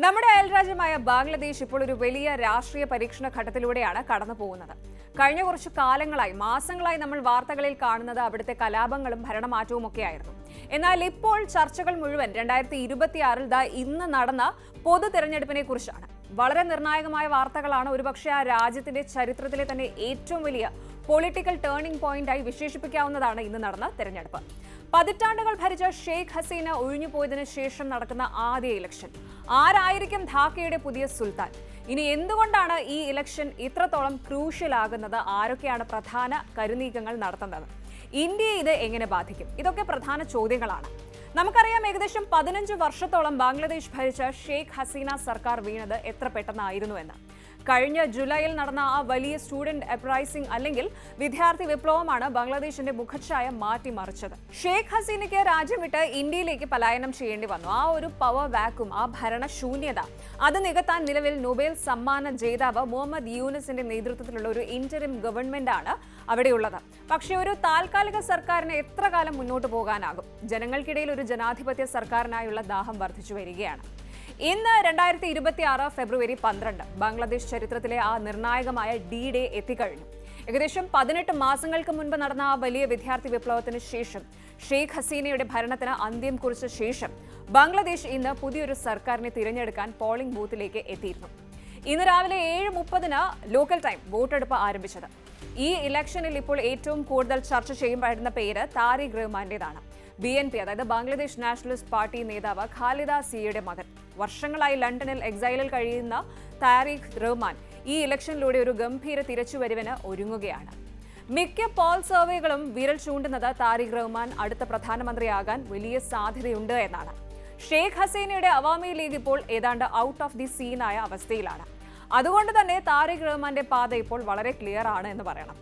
നമ്മുടെ അയൽരാജ്യമായ ബംഗ്ലാദേശ് ഇപ്പോൾ ഒരു വലിയ രാഷ്ട്രീയ പരീക്ഷണ ഘട്ടത്തിലൂടെയാണ് കടന്നു പോകുന്നത്. കഴിഞ്ഞ കുറച്ചു കാലങ്ങളായി, മാസങ്ങളായി നമ്മൾ വാർത്തകളിൽ കാണുന്നത് അവിടുത്തെ കലാപങ്ങളും ഭരണമാറ്റവും ഒക്കെയായിരുന്നു. എന്നാൽ ഇപ്പോൾ ചർച്ചകൾ മുഴുവൻ 2026 ഇന്ന് നടന്ന പൊതു തെരഞ്ഞെടുപ്പിനെ കുറിച്ചാണ്. വളരെ നിർണായകമായ വാർത്തകളാണ്. ഒരുപക്ഷെ ആ രാജ്യത്തിന്റെ ചരിത്രത്തിലെ തന്നെ ഏറ്റവും വലിയ പൊളിറ്റിക്കൽ ടേണിംഗ് പോയിന്റായി വിശേഷിപ്പിക്കാവുന്നതാണ് ഇന്ന് നടന്ന തെരഞ്ഞെടുപ്പ്. പതിറ്റാണ്ടുകൾ ഭരിച്ച ഷെയ്ഖ് ഹസീന ഒഴിഞ്ഞുപോയതിനു ശേഷം നടക്കുന്ന ആദ്യ ഇലക്ഷൻ. ആരായിരിക്കും ധാക്കയുടെ പുതിയ സുൽത്താൻ? ഇനി എന്തുകൊണ്ടാണ് ഈ ഇലക്ഷൻ ഇത്രത്തോളം ക്രൂഷ്യൽ ആകുന്നത്? ആരൊക്കെയാണ് പ്രധാന കരുനീക്കങ്ങൾ നടത്തുന്നത്? ഇന്ത്യയെ ഇത് എങ്ങനെ ബാധിക്കും? ഇതൊക്കെ പ്രധാന ചോദ്യങ്ങളാണ്. നമുക്കറിയാം, ഏകദേശം 15 വർഷത്തോളം ബംഗ്ലാദേശ് ഭരിച്ച ഷെയ്ഖ് ഹസീന സർക്കാർ വീണത് എത്ര പെട്ടെന്നായിരുന്നു എന്ന്. കഴിഞ്ഞ ജൂലൈയിൽ നടന്ന ആ വലിയ സ്റ്റുഡന്റ് അപ്രൈസിംഗ് അല്ലെങ്കിൽ വിദ്യാർത്ഥി വിപ്ലവമാണ് ബംഗ്ലാദേശിന്റെ മുഖച്ഛായ മാറ്റിമറിച്ചത്. ഷെയ്ഖ് ഹസീനയ്ക്ക് രാജ്യം വിട്ട് ഇന്ത്യയിലേക്ക് പലായനം ചെയ്യേണ്ടി വന്നു. ആ ഒരു പവർ വാക്യൂം, ആ ഭരണശൂന്യത, അത് നികത്താൻ നിലവിൽ നൊബേൽ സമ്മാന ജേതാവ് മുഹമ്മദ് യൂനിസിന്റെ നേതൃത്വത്തിലുള്ള ഒരു ഇന്ററിം ഗവൺമെന്റ് ആണ് അവിടെയുള്ളത്. പക്ഷേ ഒരു താൽക്കാലിക സർക്കാരിന് എത്ര കാലം മുന്നോട്ട് പോകാനാകും? ജനങ്ങൾക്കിടയിൽ ഒരു ജനാധിപത്യ സർക്കാരിനായുള്ള ദാഹം വർദ്ധിച്ചു വരികയാണ്. ഇന്ന് 2026 ഫെബ്രുവരി 12 ബംഗ്ലാദേശ് ചരിത്രത്തിലെ ആ നിർണായകമായ ഡേ എത്തിക്കഴിഞ്ഞു. ഏകദേശം 18 മാസങ്ങൾക്ക് മുൻപ് നടന്ന ആ വലിയ വിദ്യാർത്ഥി വിപ്ലവത്തിന് ശേഷം, ഷെയ്ഖ് ഹസീനയുടെ ഭരണത്തിന് അന്ത്യം കുറിച്ച ശേഷം ബംഗ്ലാദേശ് ഇന്ന് പുതിയൊരു സർക്കാരിനെ തിരഞ്ഞെടുക്കാൻ പോളിംഗ് ബൂത്തിലേക്ക് എത്തിയിരുന്നു. ഇന്ന് രാവിലെ 7:30 ലോക്കൽ ടൈം വോട്ടെടുപ്പ് ആരംഭിച്ചത്. ഈ ഇലക്ഷനിൽ ഇപ്പോൾ ഏറ്റവും കൂടുതൽ ചർച്ച ചെയ്യപ്പെടുന്ന പേര് താരിഖ് റഹ്മാന്റേതാണ്. BNP, അതായത് ബംഗ്ലാദേശ് നാഷണലിസ്റ്റ് പാർട്ടി നേതാവ് ഖാലിദ സിയയുടെ മകൻ. വർഷങ്ങളായി ലണ്ടനിൽ എക്സൈലിൽ കഴിയുന്ന താരിഖ് റഹ്മാൻ ഈ ഇലക്ഷനിലൂടെ ഒരു ഗംഭീര തിരിച്ചുവരവിന് ഒരുങ്ങുകയാണ്. മിക്ക പോൾ സർവേകളും വിരൽ ചൂണ്ടുന്നത് താരിഖ് റഹ്മാൻ അടുത്ത പ്രധാനമന്ത്രിയാകാൻ വലിയ സാധ്യതയുണ്ട് എന്നാണ്. ഷെയ്ഖ് ഹസീനയുടെ അവാമി ലീഗ് ഇപ്പോൾ ഏതാണ്ട് ഔട്ട് ഓഫ് ദി സീനായ അവസ്ഥയിലാണ്. അതുകൊണ്ട് തന്നെ താരിഖ് റഹ്മാന്റെ പാത ഇപ്പോൾ വളരെ ക്ലിയർ ആണ് എന്ന് പറയണം.